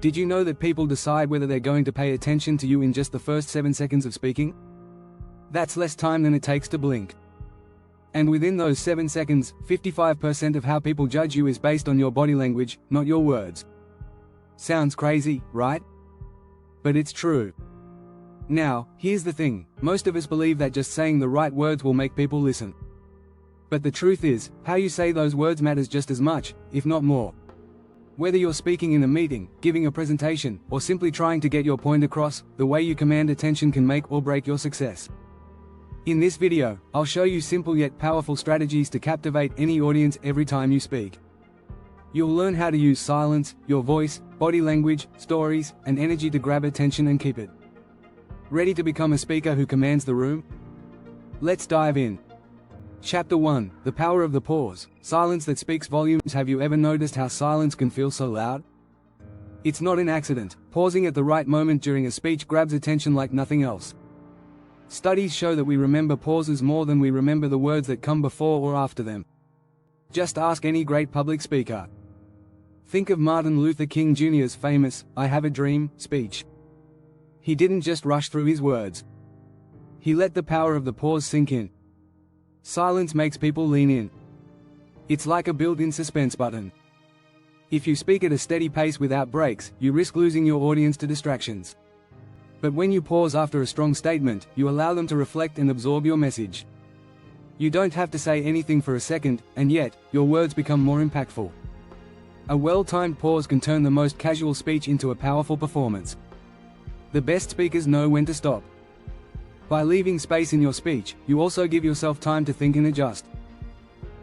Did you know that people decide whether they're going to pay attention to you in just the first 7 seconds of speaking? That's less time than it takes to blink. And within those 7 seconds, 55% of how people judge you is based on your body language, not your words. Sounds crazy, right? But it's true. Now, here's the thing, most of us believe that just saying the right words will make people listen. But the truth is, how you say those words matters just as much, if not more. Whether you're speaking in a meeting, giving a presentation, or simply trying to get your point across, the way you command attention can make or break your success. In this video, I'll show you simple yet powerful strategies to captivate any audience every time you speak. You'll learn how to use silence, your voice, body language, stories, and energy to grab attention and keep it. Ready to become a speaker who commands the room? Let's dive in. Chapter 1: The Power of the Pause. Silence that speaks volumes. Have you ever noticed how silence can feel so loud? It's not an accident. Pausing at the right moment during a speech grabs attention like nothing else. Studies show that we remember pauses more than we remember the words that come before or after them. Just ask any great public speaker. Think of Martin Luther King Jr.'s famous, "I have a dream" speech. He didn't just rush through his words. He let the power of the pause sink in. Silence makes people lean in. It's like a built-in suspense button. If you speak at a steady pace without breaks, you risk losing your audience to distractions. But when you pause after a strong statement, you allow them to reflect and absorb your message. You don't have to say anything for a second, and yet, your words become more impactful. A well-timed pause can turn the most casual speech into a powerful performance. The best speakers know when to stop. By leaving space in your speech, you also give yourself time to think and adjust.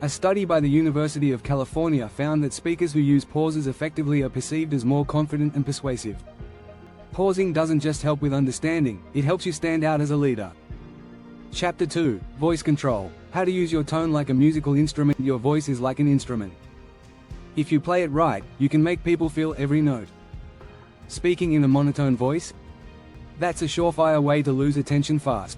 A study by the University of California found that speakers who use pauses effectively are perceived as more confident and persuasive. Pausing doesn't just help with understanding, it helps you stand out as a leader. Chapter 2: Voice Control. How to use your tone like a musical instrument. Your voice is like an instrument. If you play it right, you can make people feel every note. Speaking in a monotone voice? That's a surefire way to lose attention fast.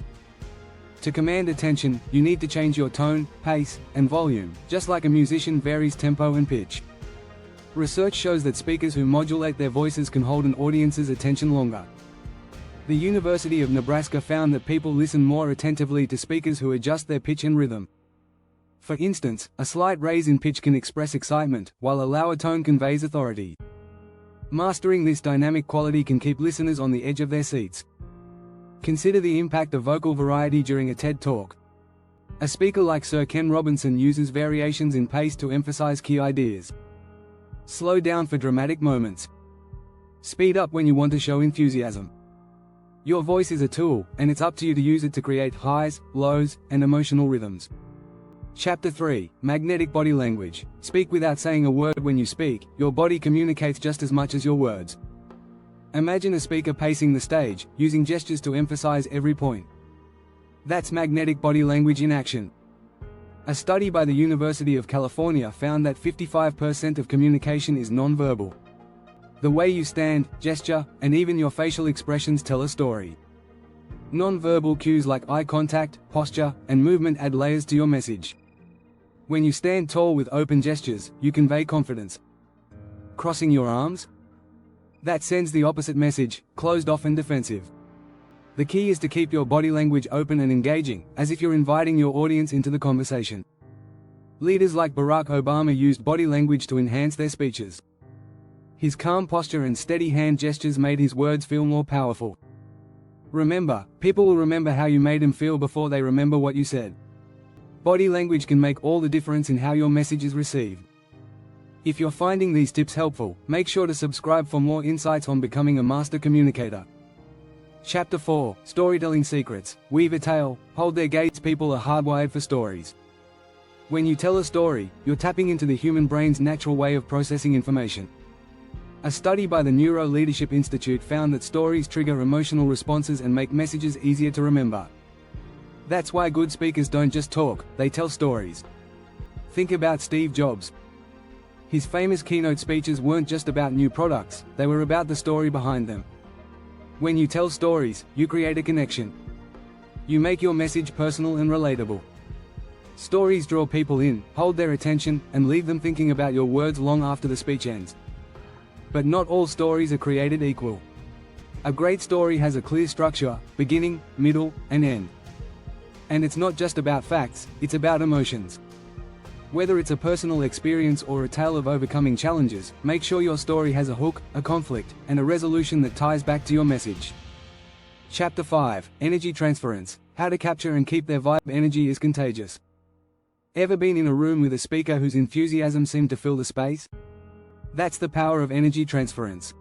To command attention, you need to change your tone, pace, and volume, just like a musician varies tempo and pitch. Research shows that speakers who modulate their voices can hold an audience's attention longer. The University of Nebraska found that people listen more attentively to speakers who adjust their pitch and rhythm. For instance, a slight raise in pitch can express excitement, while a lower tone conveys authority. Mastering this dynamic quality can keep listeners on the edge of their seats. Consider the impact of vocal variety during a TED Talk. A speaker like Sir Ken Robinson uses variations in pace to emphasize key ideas. Slow down for dramatic moments. Speed up when you want to show enthusiasm. Your voice is a tool, and it's up to you to use it to create highs, lows, and emotional rhythms. Chapter 3: Magnetic Body Language. Speak without saying a word. When you speak, your body communicates just as much as your words. Imagine a speaker pacing the stage, using gestures to emphasize every point. That's magnetic body language in action. A study by the University of California found that 55% of communication is nonverbal. The way you stand, gesture, and even your facial expressions tell a story. Nonverbal cues like eye contact, posture, and movement add layers to your message. When you stand tall with open gestures, you convey confidence. Crossing your arms? That sends the opposite message, closed off and defensive. The key is to keep your body language open and engaging, as if you're inviting your audience into the conversation. Leaders like Barack Obama used body language to enhance their speeches. His calm posture and steady hand gestures made his words feel more powerful. Remember, people will remember how you made them feel before they remember what you said. Body language can make all the difference in how your message is received. If you're finding these tips helpful, make sure to subscribe for more insights on becoming a master communicator. Chapter 4: Storytelling Secrets. Weave a tale, hold their gaze. People are hardwired for stories. When you tell a story, you're tapping into the human brain's natural way of processing information. A study by the Neuro Leadership Institute found that stories trigger emotional responses and make messages easier to remember. That's why good speakers don't just talk, they tell stories. Think about Steve Jobs. His famous keynote speeches weren't just about new products, they were about the story behind them. When you tell stories, you create a connection. You make your message personal and relatable. Stories draw people in, hold their attention, and leave them thinking about your words long after the speech ends. But not all stories are created equal. A great story has a clear structure, beginning, middle, and end. And it's not just about facts, it's about emotions. Whether it's a personal experience or a tale of overcoming challenges, make sure your story has a hook, a conflict, and a resolution that ties back to your message. Chapter 5: Energy Transference. How to capture and keep their vibe. Energy is contagious. Ever been in a room with a speaker whose enthusiasm seemed to fill the space? That's the power of energy transference.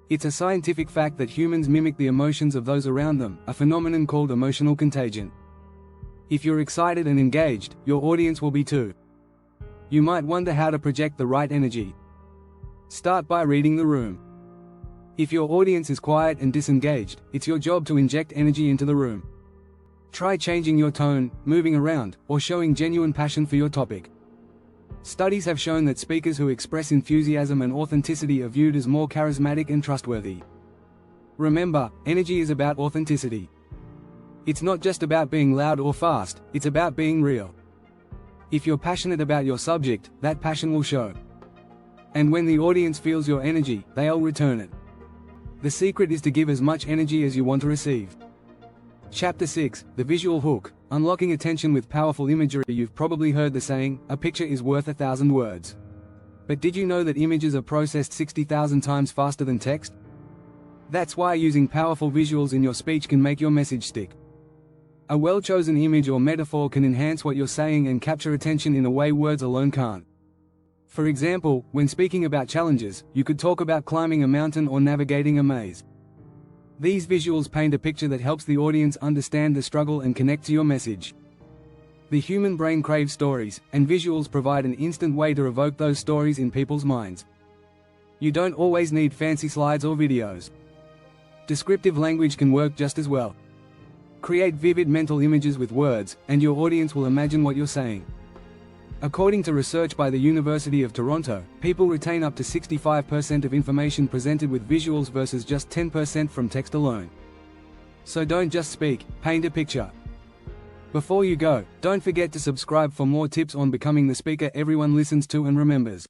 It's a scientific fact that humans mimic the emotions of those around them, a phenomenon called emotional contagion. If you're excited and engaged, your audience will be too. You might wonder how to project the right energy. Start by reading the room. If your audience is quiet and disengaged, it's your job to inject energy into the room. Try changing your tone, moving around, or showing genuine passion for your topic. Studies have shown that speakers who express enthusiasm and authenticity are viewed as more charismatic and trustworthy. Remember, energy is about authenticity. It's not just about being loud or fast, it's about being real. If you're passionate about your subject, that passion will show. And when the audience feels your energy, they'll return it. The secret is to give as much energy as you want to receive. Chapter 6: The Visual Hook. Unlocking attention with powerful imagery. You've probably heard the saying, a picture is worth 1,000 words. But did you know that images are processed 60,000 times faster than text? That's why using powerful visuals in your speech can make your message stick. A well-chosen image or metaphor can enhance what you're saying and capture attention in a way words alone can't. For example, when speaking about challenges, you could talk about climbing a mountain or navigating a maze. These visuals paint a picture that helps the audience understand the struggle and connect to your message. The human brain craves stories, and visuals provide an instant way to evoke those stories in people's minds. You don't always need fancy slides or videos. Descriptive language can work just as well. Create vivid mental images with words, and your audience will imagine what you're saying. According to research by the University of Toronto, people retain up to 65% of information presented with visuals versus just 10% from text alone. So don't just speak, paint a picture. Before you go, don't forget to subscribe for more tips on becoming the speaker everyone listens to and remembers.